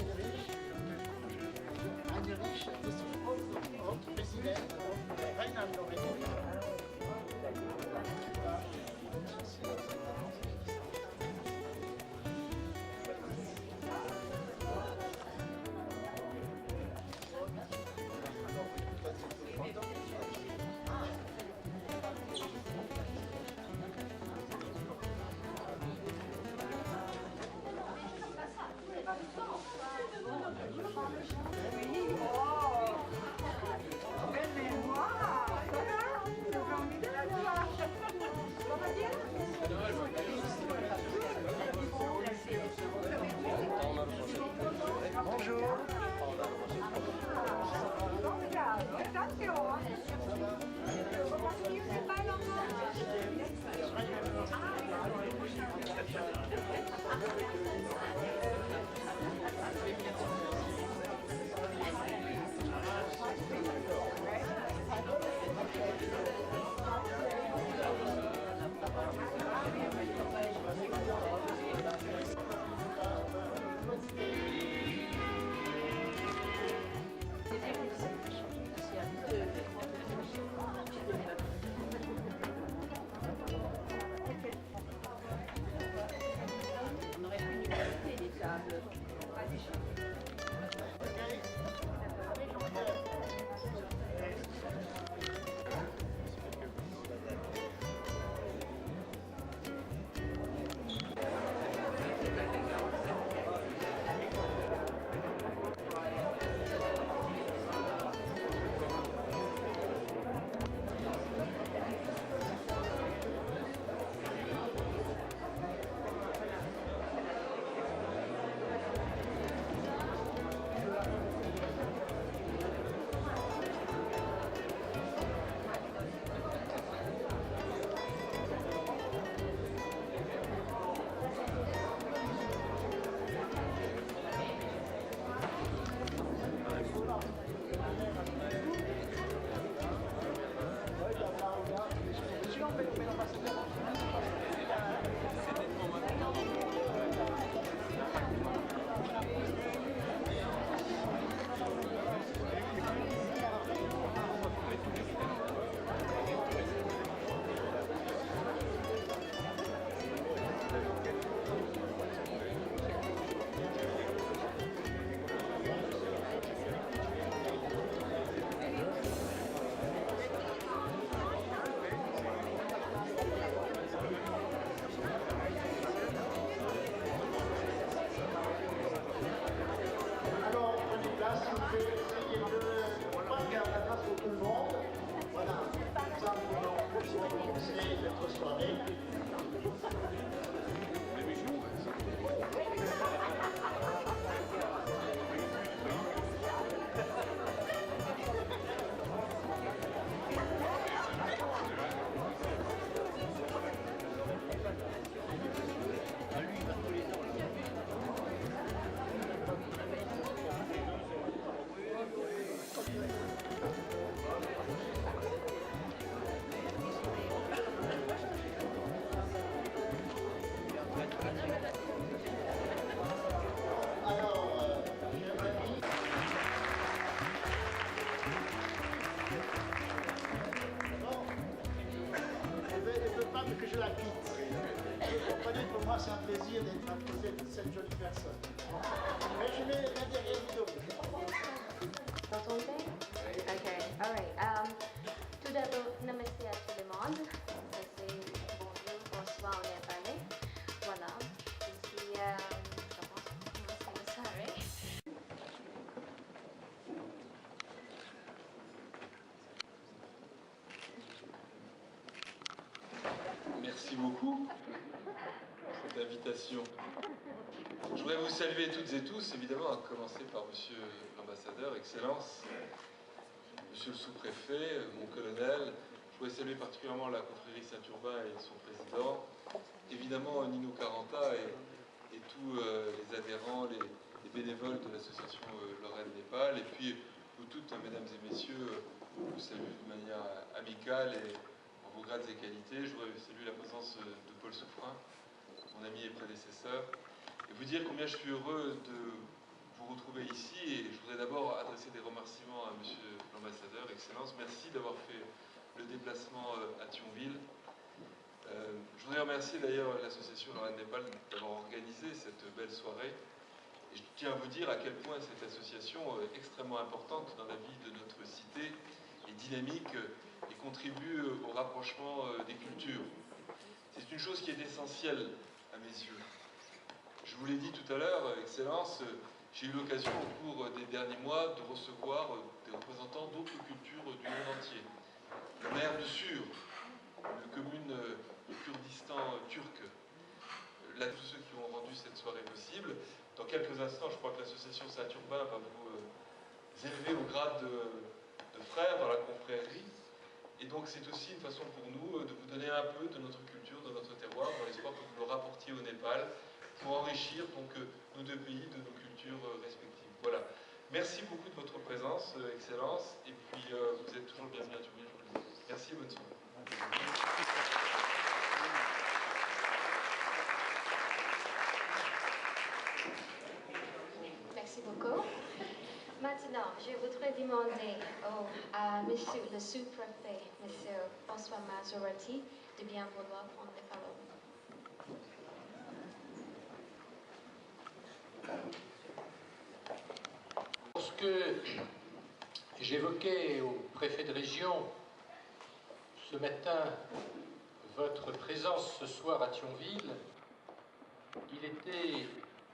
Heinrich ist auch Präsident von Rheinland-Pfalz. Bonjour. Que je la quitte. Vous comprenez, pour moi, c'est un plaisir d'être à côté de cette jolie personne. Mais je vais la derrière vous. T'entendez? Ok, alright. Tout d'abord, namaste à tout le monde. Ça c'est bonjour, bonsoir en népalais. Voilà. Ici, je pense qu'on commence la soirée. Merci beaucoup pour cette invitation. Je voudrais vous saluer toutes et tous, évidemment, à commencer par Monsieur l'ambassadeur, Excellence, Monsieur le sous-préfet, mon colonel. Je voudrais saluer particulièrement la confrérie Saint-Urbain et son président, évidemment Nino Caranta et tous les adhérents, les bénévoles de l'association Lorraine-Népal, et puis vous toutes, mesdames et messieurs, vous salue de manière amicale et en vos grades et qualités. Je voudrais saluer la présence de Paul Souffrin, mon ami et prédécesseur, et vous dire combien je suis heureux de vous retrouver ici et je voudrais d'abord adresser des remerciements à Monsieur l'ambassadeur, Excellence. Merci d'avoir fait le déplacement à Thionville. Je voudrais remercier d'ailleurs l'association Lorraine-Népal d'avoir organisé cette belle soirée. Et je tiens à vous dire à quel point cette association est extrêmement importante dans la vie de notre cité, est dynamique et contribue au rapprochement des cultures. C'est une chose qui est essentielle à mes yeux. Je vous l'ai dit tout à l'heure, Excellence, j'ai eu l'occasion au cours des derniers mois de recevoir des représentants d'autres cultures du monde entier. Le maire de Sur, la commune du Kurdistan turc, là, tous ceux qui ont rendu cette soirée possible. Dans quelques instants, je crois que l'association Saint-Urbain va vous élever au grade de frère dans la confrérie. Et donc c'est aussi une façon pour nous de vous donner un peu de notre culture, de notre terroir, dans l'espoir que vous le rapportiez au Népal, pour enrichir donc nos deux pays de nos cultures respectives. Voilà. Merci beaucoup de votre présence, Excellence, et puis vous êtes toujours bienvenue à Thionville, je vous le dis. Merci et bonne soirée. Merci beaucoup. Maintenant, je voudrais demander à Monsieur le sous-préfet, Monsieur François Maserati, de bien vouloir prendre la parole. Lorsque j'évoquais au préfet de région ce matin votre présence ce soir à Thionville, il était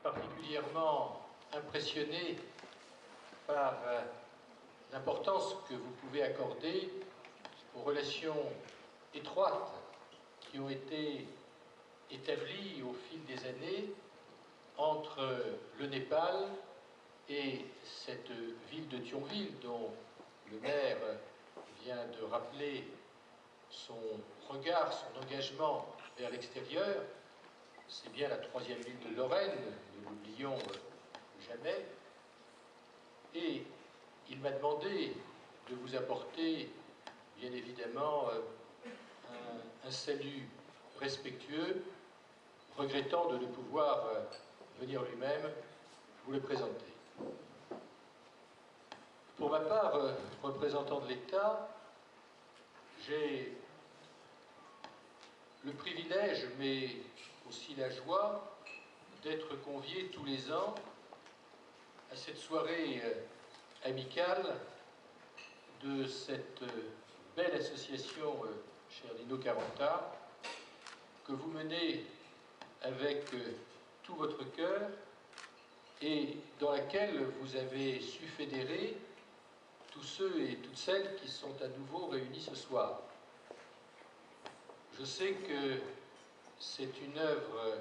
particulièrement impressionné par l'importance que vous pouvez accorder aux relations étroites qui ont été établies au fil des années entre le Népal et cette ville de Thionville dont le maire vient de rappeler son regard, son engagement vers l'extérieur. C'est bien la troisième ville de Lorraine, ne l'oublions jamais. Et il m'a demandé de vous apporter, bien évidemment, un salut respectueux, regrettant de ne pouvoir venir lui-même vous le présenter. Pour ma part, représentant de l'État, j'ai le privilège, mais aussi la joie, d'être convié tous les ans à cette soirée amicale de cette belle association chère Lino Caranta, que vous menez avec tout votre cœur et dans laquelle vous avez su fédérer tous ceux et toutes celles qui sont à nouveau réunis ce soir. Je sais que c'est une œuvre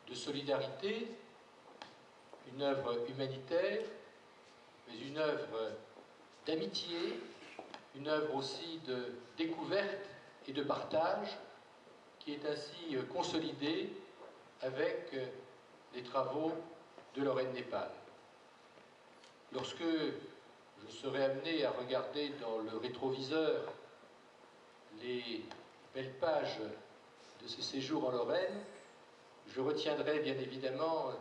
de solidarité, une œuvre humanitaire, mais une œuvre d'amitié, une œuvre aussi de découverte et de partage qui est ainsi consolidée avec les travaux de Lorraine-Népal. Lorsque je serai amené à regarder dans le rétroviseur les belles pages de ce séjour en Lorraine, je retiendrai bien évidemment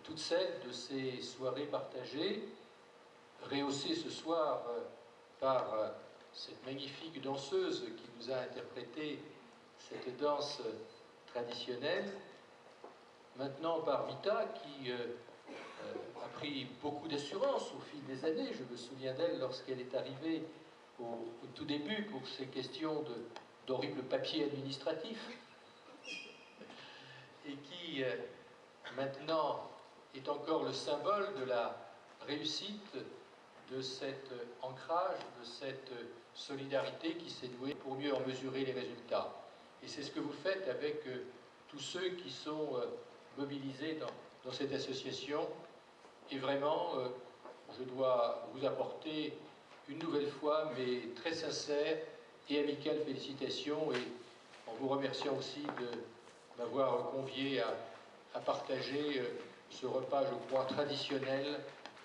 toutes celles de ces soirées partagées, rehaussées ce soir par cette magnifique danseuse qui nous a interprété cette danse traditionnelle, maintenant par Vita qui a pris beaucoup d'assurance au fil des années. Je me souviens d'elle lorsqu'elle est arrivée au tout début pour ces questions d'horribles papiers administratifs et qui maintenant est encore le symbole de la réussite de cet ancrage, de cette solidarité qui s'est nouée pour mieux en mesurer les résultats. Et c'est ce que vous faites avec tous ceux qui sont mobilisés dans cette association. Et vraiment, je dois vous apporter une nouvelle fois mes très sincères et amicales félicitations et en vous remerciant aussi de m'avoir convié à partager ce repas, je crois, traditionnel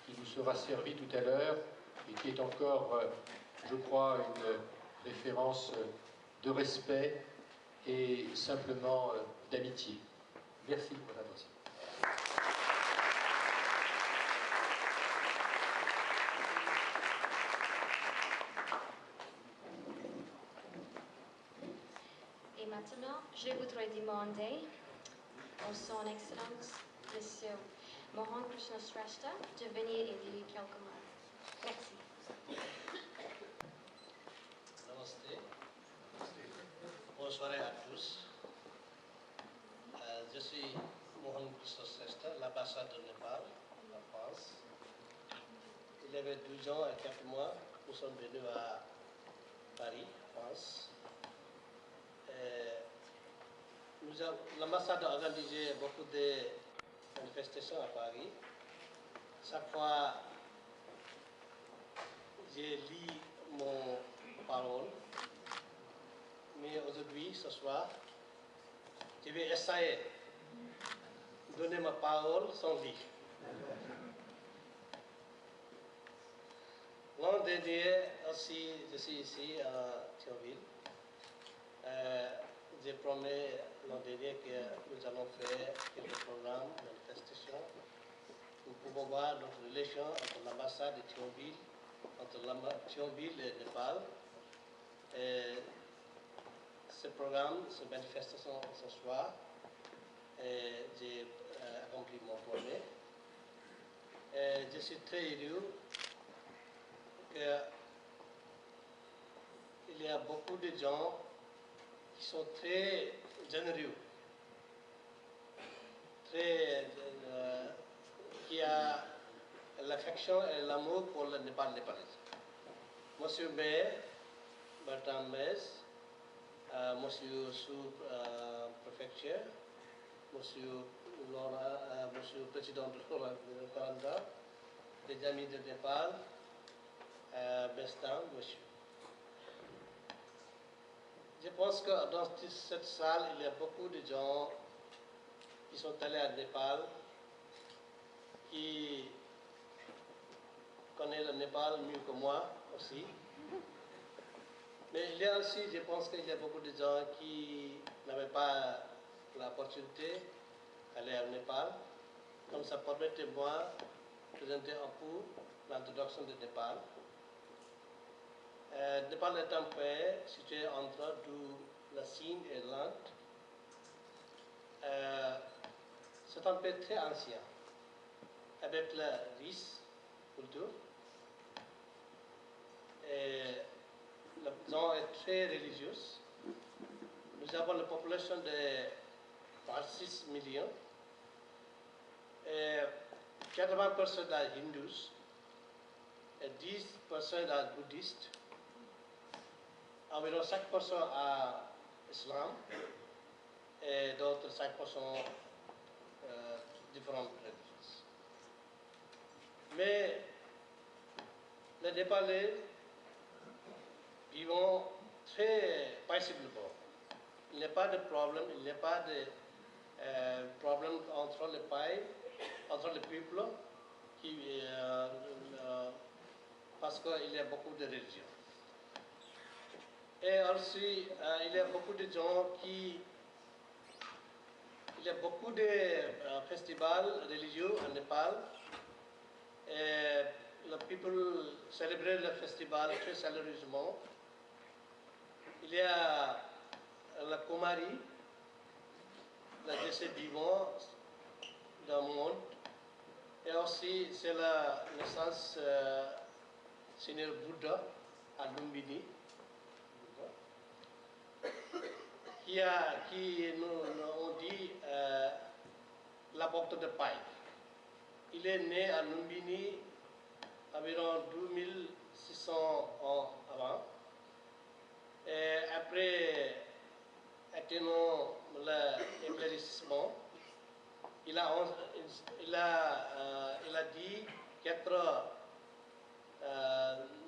qui nous sera servi tout à l'heure et qui est encore, je crois, une référence de respect et simplement d'amitié. Merci pour l'attention. voudrais demander à son Excellence, Monsieur Mohan Krishna Shrestha, de venir et dire quelques mots. Merci. Namaste. Bonsoir à tous. Je suis Mohan Krishna Shrestha, l'ambassadeur de Népal en France. Il y avait 12 ans et quelques mois, nous sommes venus à Paris, France. L'ambassade a organisé beaucoup de manifestations à Paris. Chaque fois, j'ai lu mon parole. Mais aujourd'hui, ce soir, je vais essayer de donner ma parole sans lire. L'an dernier, aussi, je suis ici à Thionville. J'ai promis l'an dernier que nous allons faire quelques programmes, manifestations. Nous pouvons voir notre relation entre l'ambassade de Thionville, Thionville et Népal. Et ce programme, cette manifestation ce soir, j'ai accompli mon projet. Et je suis très heureux qu'il y a beaucoup de gens qui sont très généreux, qui a l'affection et l'amour pour le népalais. Monsieur Maire, Bertrand Mez, Monsieur sous-préfecture, Monsieur Président de Rwanda, les amis de Népal, Bestan, Monsieur. Je pense que dans cette salle, il y a beaucoup de gens qui sont allés à Népal, qui connaissent le Népal mieux que moi aussi. Mais il y a aussi, je pense qu'il y a beaucoup de gens qui n'avaient pas l'opportunité d'aller au Népal. Donc ça permettez-moi de présenter un peu l'introduction de Népal. Népal est un pays situé entre la Chine et l'Inde. C'est un pays très ancien, avec la riche culture. Et la zone est très religieuse. Nous avons une population de 26 millions. Et 80% d'hindous et 10% bouddhistes. Environ 5% à l'islam et d'autres 5% différentes religions. Mais les Népalais vivent très paisiblement. Il n'y a pas de problème, il n'y a pas de problème entre les pays, entre les peuples, parce qu'il y a beaucoup de religions. Et aussi, il y a beaucoup de gens il y a beaucoup de festivals religieux en Népal. Et les people célèbrent le festival très chaleureusement. Il y a la Kumari, la décès vivant d'un monde. Et aussi, c'est la naissance Seigneur Bouddha à Lumbini. Qui nous dit la porte de paille. Il est né à Lumbini environ 2600 ans avant. Et après l'éclaircissement, il a dit 4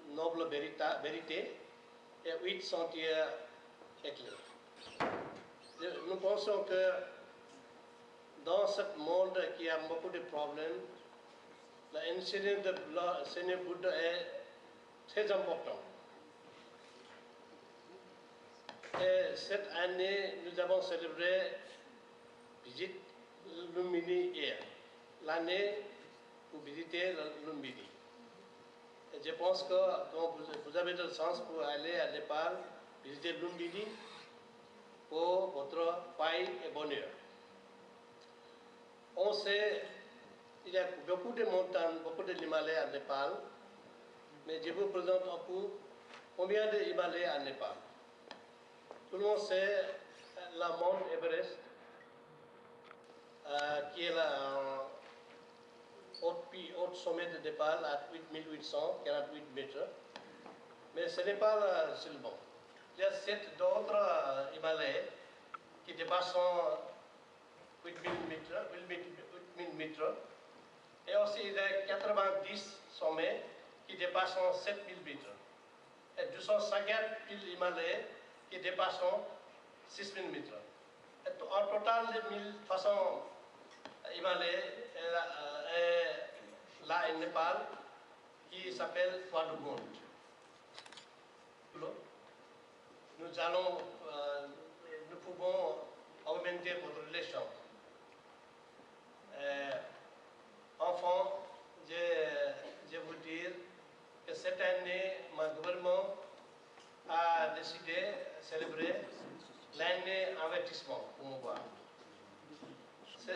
nobles vérités et 8 sentiers éclairés. Nous pensons que dans ce monde qui a beaucoup de problèmes, l'enseignement de Seigneur Bouddha est très important. Et cette année, nous avons célébré visite Lumbini hier. L'année pour visiter Lumbini. Et je pense que quand vous avez de chance pour aller à Népal, visiter Lumbini, pour votre paix et bonheur. On sait qu'il y a beaucoup de montagnes, beaucoup de Himalayas en Népal, mais je vous présente un peu combien de Himalayas en Népal. Tout le monde sait la monte Everest, qui est la haute sommet de Népal à 8848 mètres. Mais ce n'est pas seulement. Il y a 7 d'autres Himalayas qui dépassent 8000 mètres. Et aussi il y a 90 sommets qui dépassent 7000 mètres. Et 250 Himalayas qui dépassent 6000 mètres. Et en total, 1000 façons Himalayas là en Népal qui s'appelle Toit de Gonde. Nous pouvons augmenter votre relation. Enfin, je vous dire que cette année, mon gouvernement a décidé de célébrer l'année investissement pour Mumbai.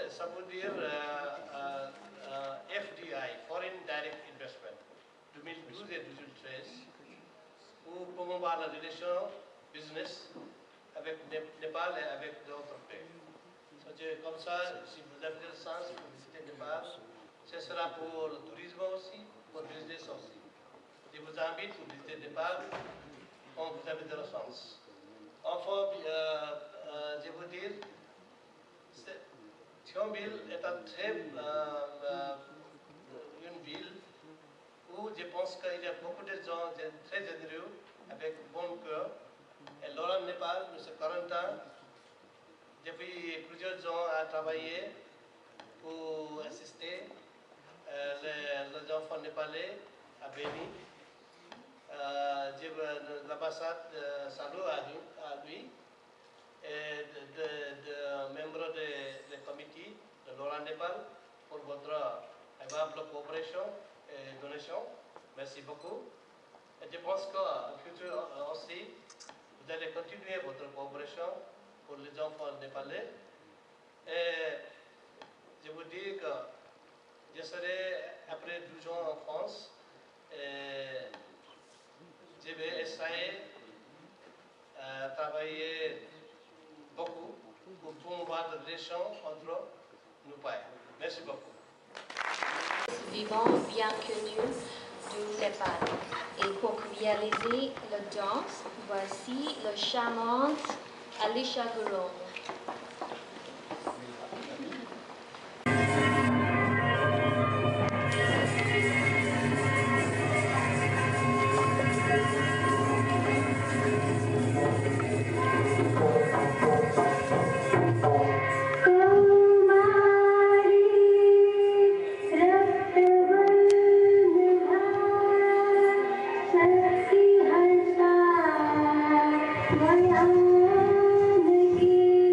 Ça veut dire FDI, Foreign Direct Investment, 2012 et 2013, pour promouvoir la relation business avec Népal et avec d'autres pays. Comme ça, si vous avez le sens pour visiter Népal, ce sera pour le tourisme aussi, pour le business aussi. Je vous invite pour visiter Népal, quand vous avez de la chance. Enfin, je veux dire, Thionville est une ville où je pense qu'il y a beaucoup de gens très généreux, avec bon cœur. Et Laurent Népal, M. Corentin, depuis plusieurs ans, a travaillé pour assister les enfants népalais à Béni. L'ambassade salue à lui et de membres du comité de Laurent Népal pour votre aimable coopération et donation. Merci beaucoup. Et je pense qu'en futur aussi, vous allez continuer votre coopération pour les enfants népalais. Et je vous dis que je serai après 12 ans en France et je vais essayer de travailler beaucoup pour promouvoir la relation entre nos pays. Merci beaucoup. Vivant bien connu du Népal. Et pour réaliser la danse, voici le charmante Alisha Gurung. Ki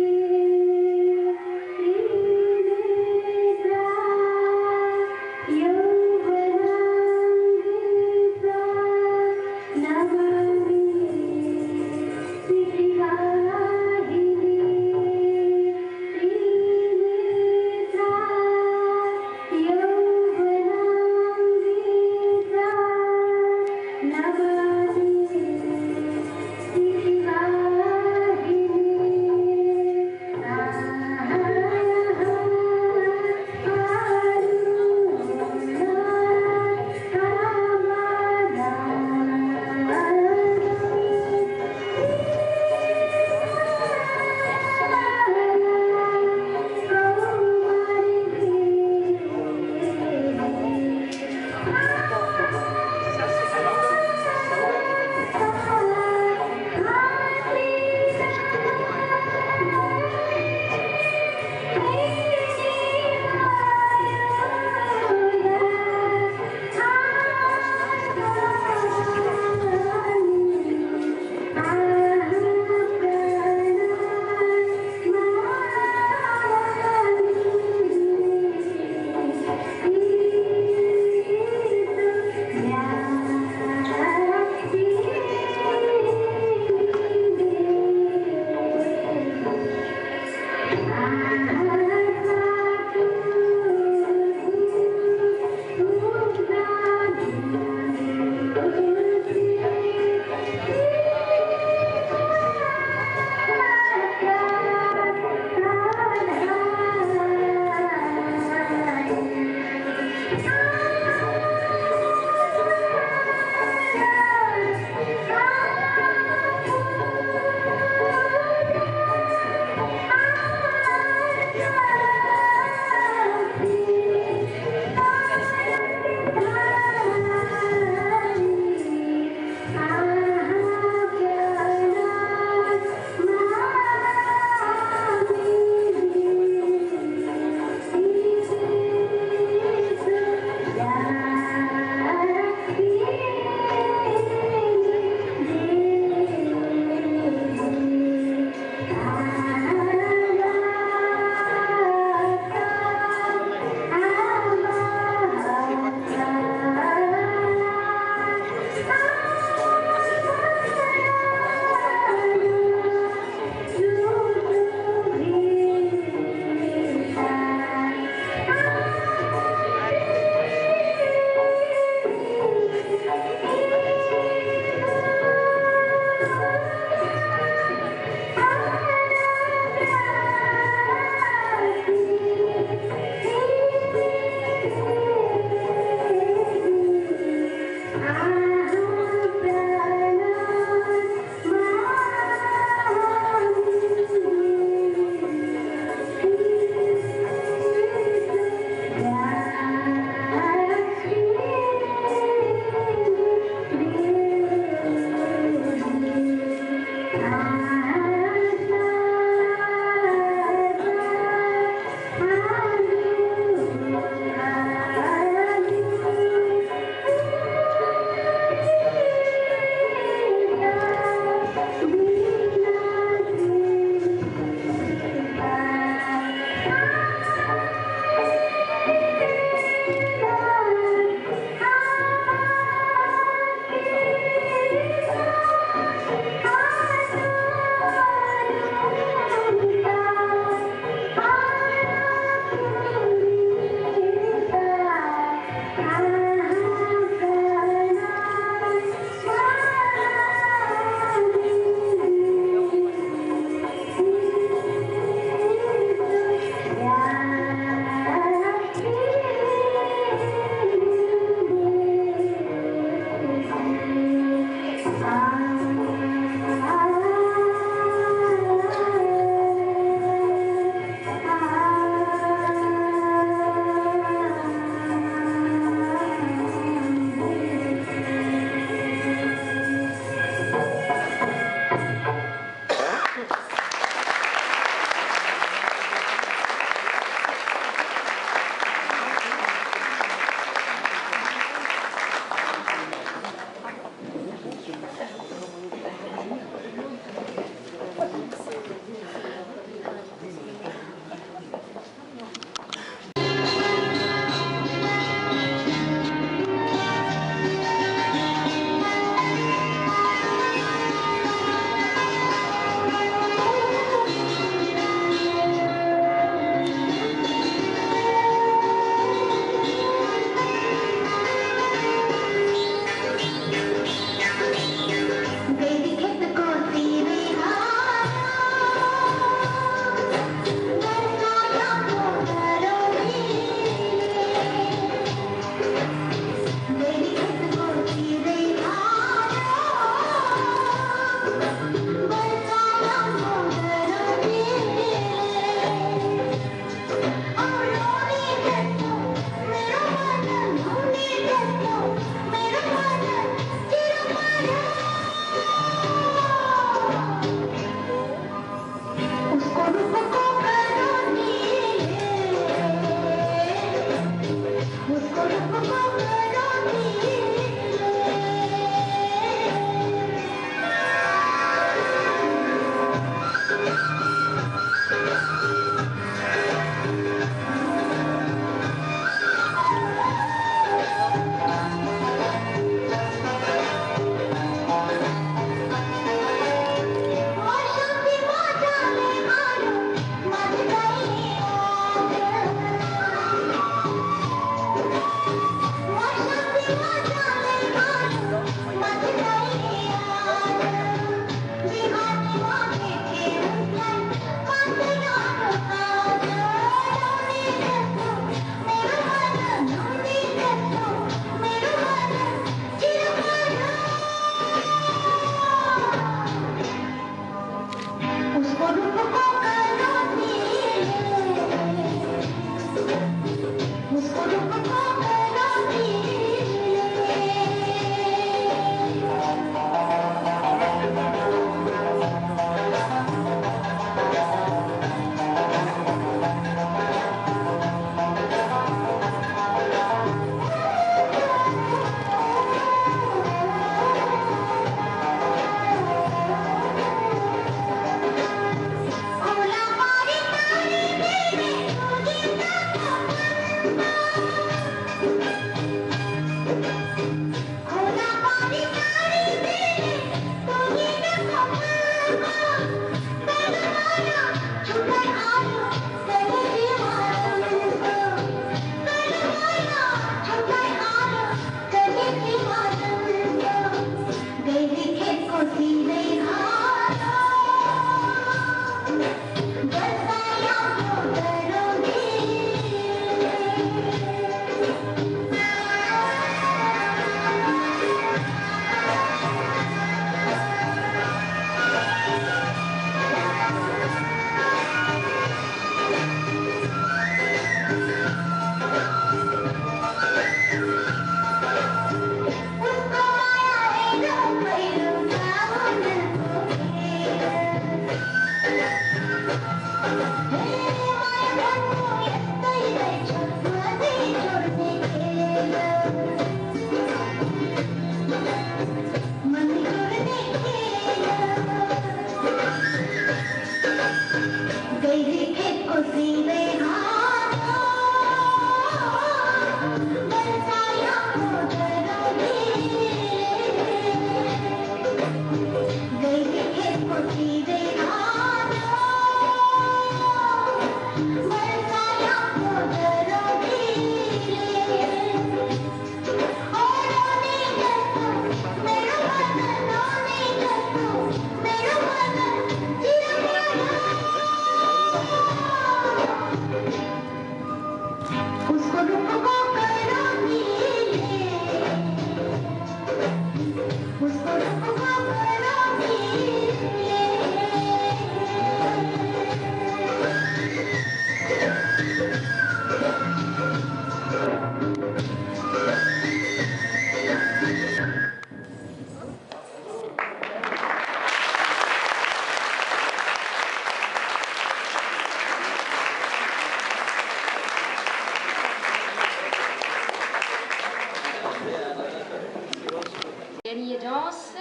Dernière danse.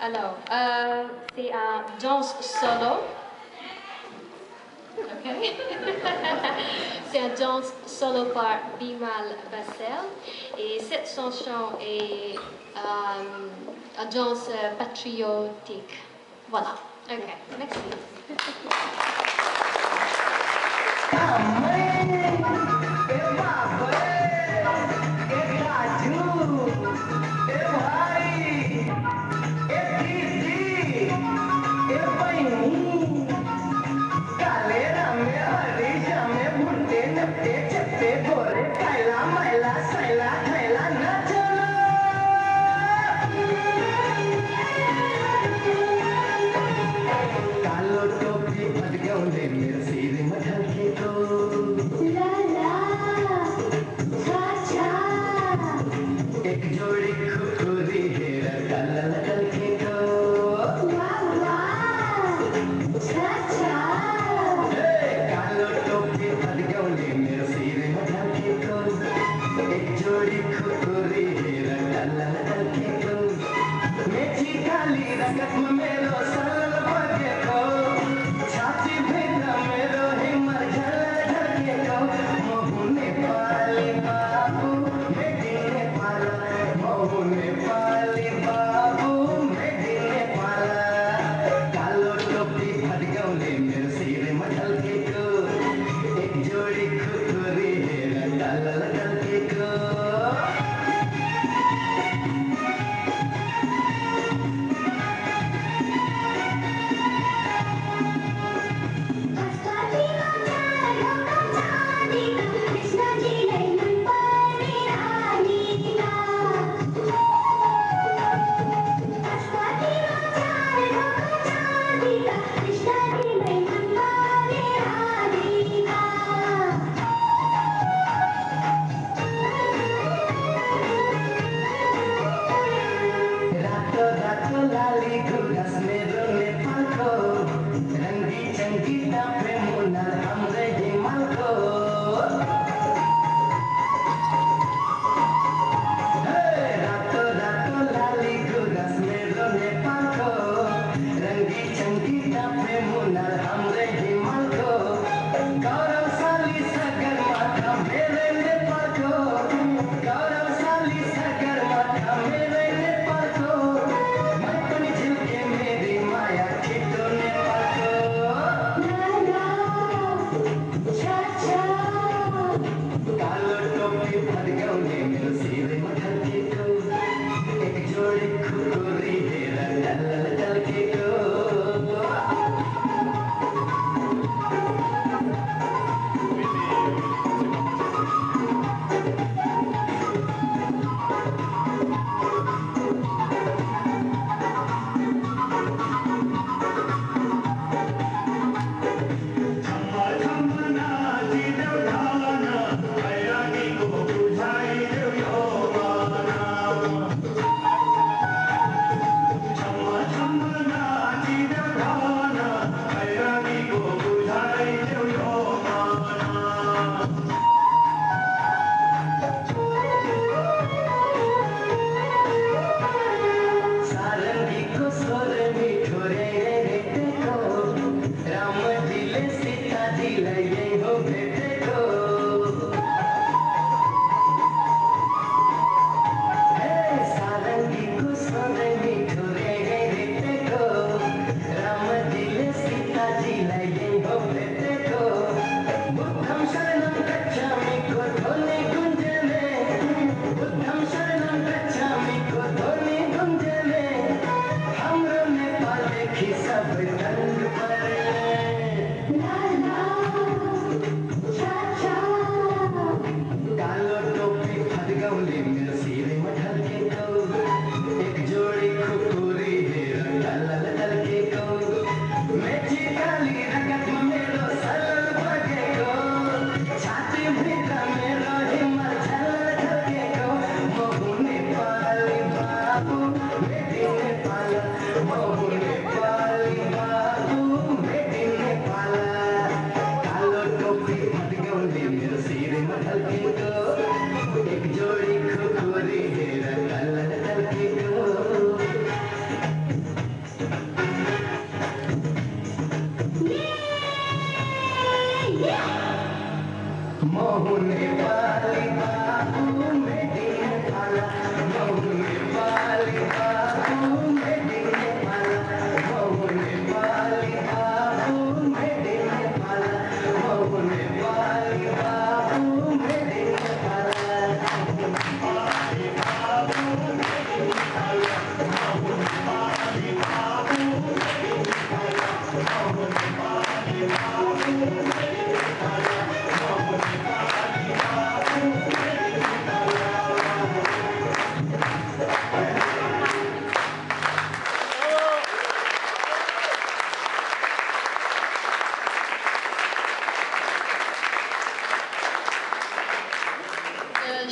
Alors, c'est un danse solo. Ok. C'est un danse solo par Bimal Bassel. Et cette chanson est un danse patriotique. Voilà. Ok, merci.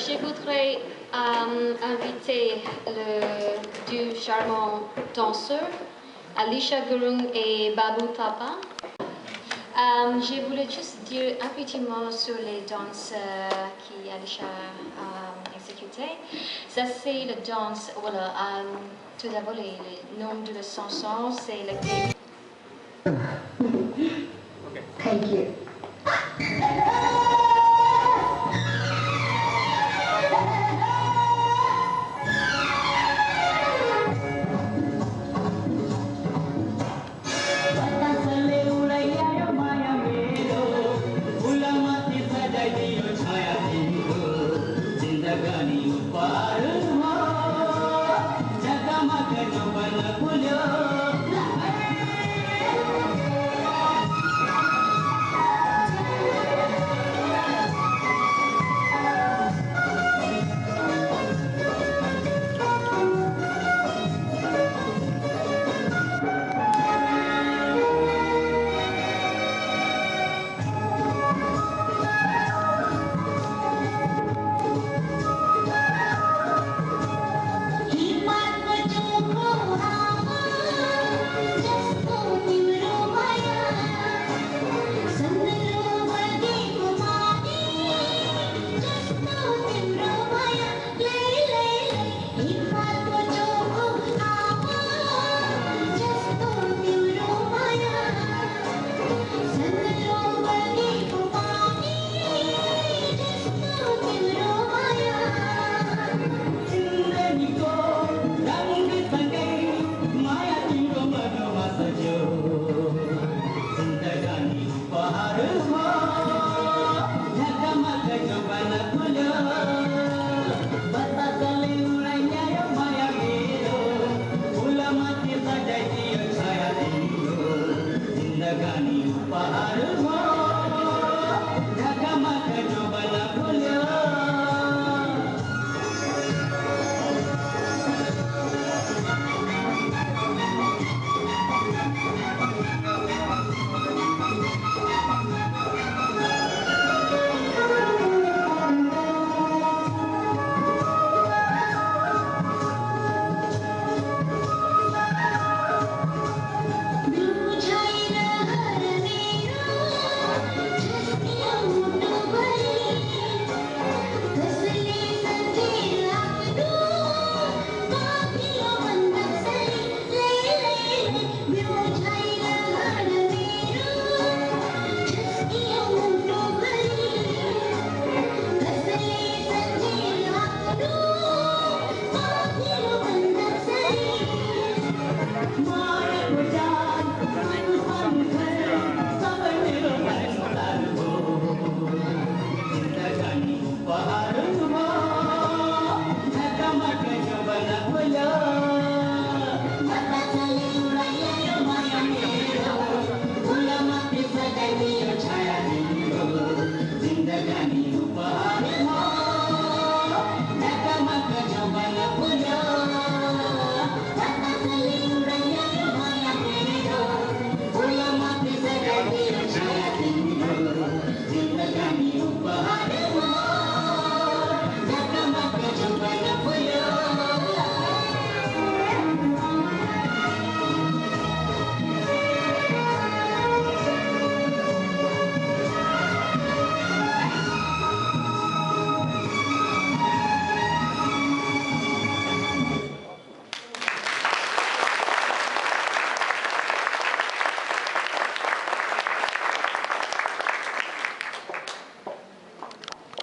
Je voudrais inviter le deux charmants danseurs, Alicia Gurung et Babu Tapa. Je voulais juste dire un petit mot sur les danses qu'Alicia a exécutées. Ça, c'est la danse, voilà, tout d'abord, le nom de la chanson, c'est le game. Thank you.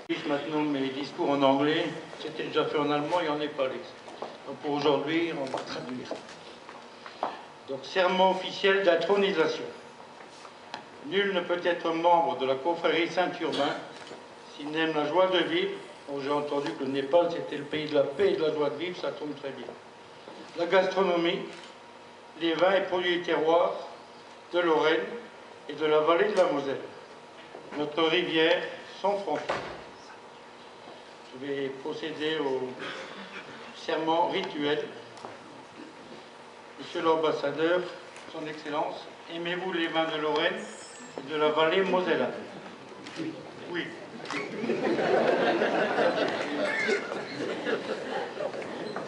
Maintenant mes discours en anglais, c'était déjà fait en allemand et en népalais. Donc pour aujourd'hui, on va traduire. Donc serment officiel d'intronisation. Nul ne peut être membre de la confrérie Saint-Urbain s'il n'aime la joie de vivre. Bon, j'ai entendu que le Népal c'était le pays de la paix et de la joie de vivre, ça tombe très bien. La gastronomie, les vins et produits terroirs de Lorraine et de la vallée de la Moselle. Notre rivière sans frontières. Je vais procéder au serment rituel. Monsieur l'ambassadeur, son Excellence, aimez-vous les vins de Lorraine et de la vallée mosellane? Oui.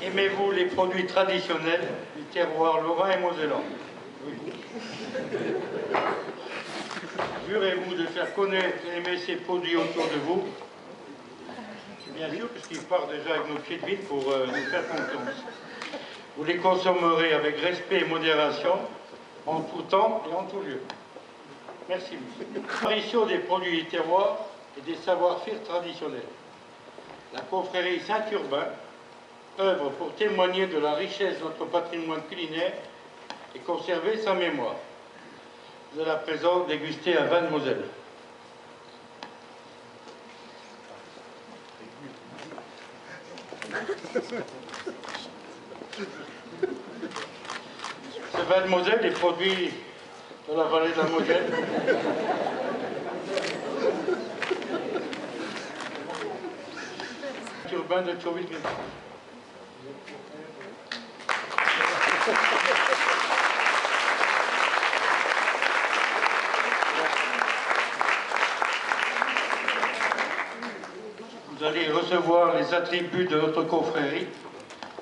Aimez-vous les produits traditionnels du terroir lorrain et mosellan? Oui. Jurez-vous de faire connaître et aimer ces produits autour de vous? Bien sûr, puisqu'il part déjà avec nos pieds de ville pour nous faire confiance. Vous les consommerez avec respect et modération, en tout temps et en tout lieu. Merci, monsieur. Apparition des produits terroirs et des savoir-faire traditionnels. La confrérie Saint-Urbain œuvre pour témoigner de la richesse de notre patrimoine culinaire et conserver sa mémoire. Vous allez à présent déguster un vin de Moselle. Ce vin de Moselle est produit dans la vallée de la Moselle. Urbain de Thionville. Vous allez recevoir les attributs de notre confrérie,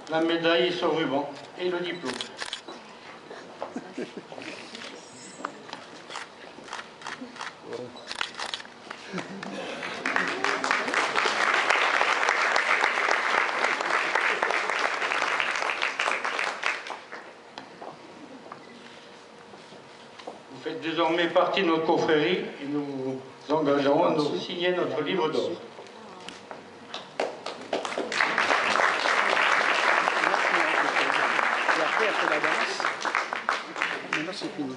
la médaille et son ruban et le diplôme. Vous faites désormais partie de notre confrérie et nous vous engageons à nous signer notre livre d'or. Maintenant c'est fini.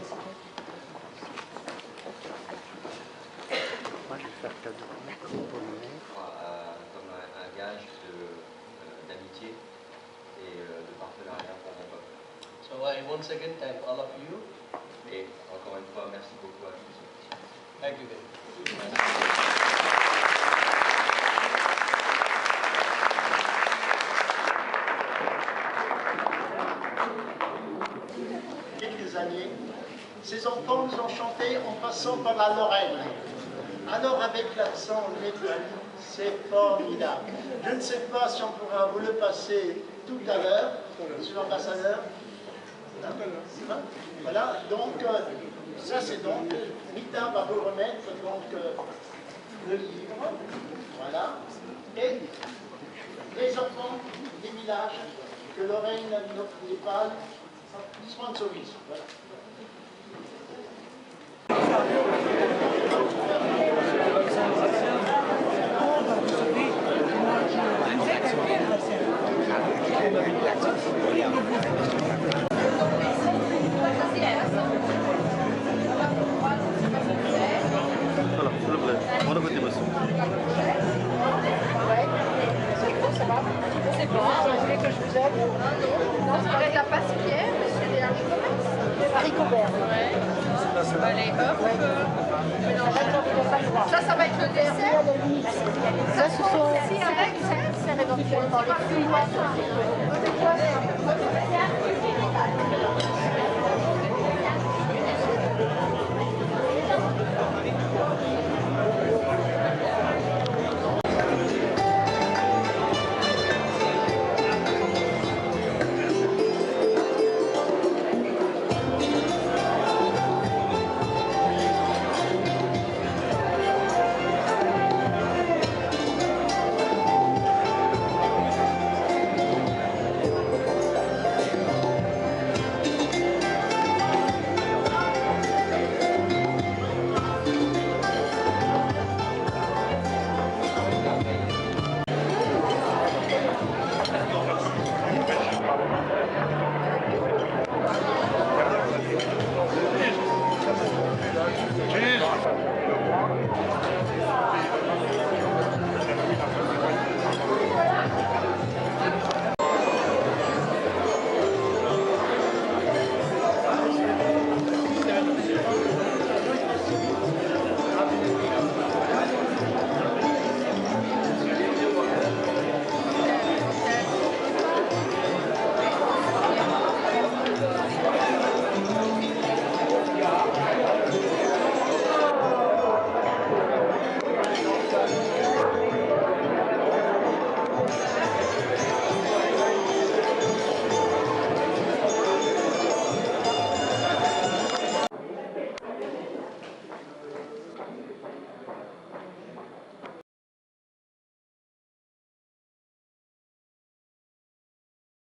Moi je vais faire cadeau pour le mec. Comme un gage d'amitié et de partenariat pour mon peuple. So I once again thank all of you. Et encore une fois, merci beaucoup à tous. Thank you very much. Quelques années, ces enfants nous ont chanté en passant par la Lorraine. Alors avec l'accent népalais, c'est formidable. Je ne sais pas si on pourra vous le passer tout à l'heure, monsieur l'ambassadeur. Voilà, donc ça c'est donc, Mita va vous remettre donc le livre, voilà, et les enfants des villages que Lorraine Népal sponsorise. Voilà. C'est bon, vous voulez que je vous aide? Non, c'est avec la passe-pierre, mais c'est des haricots verts. Ouais. Allez, hop. Ça va être le dessert. Ça, ce sont... C'est avec, c'est éventuellement les fruits.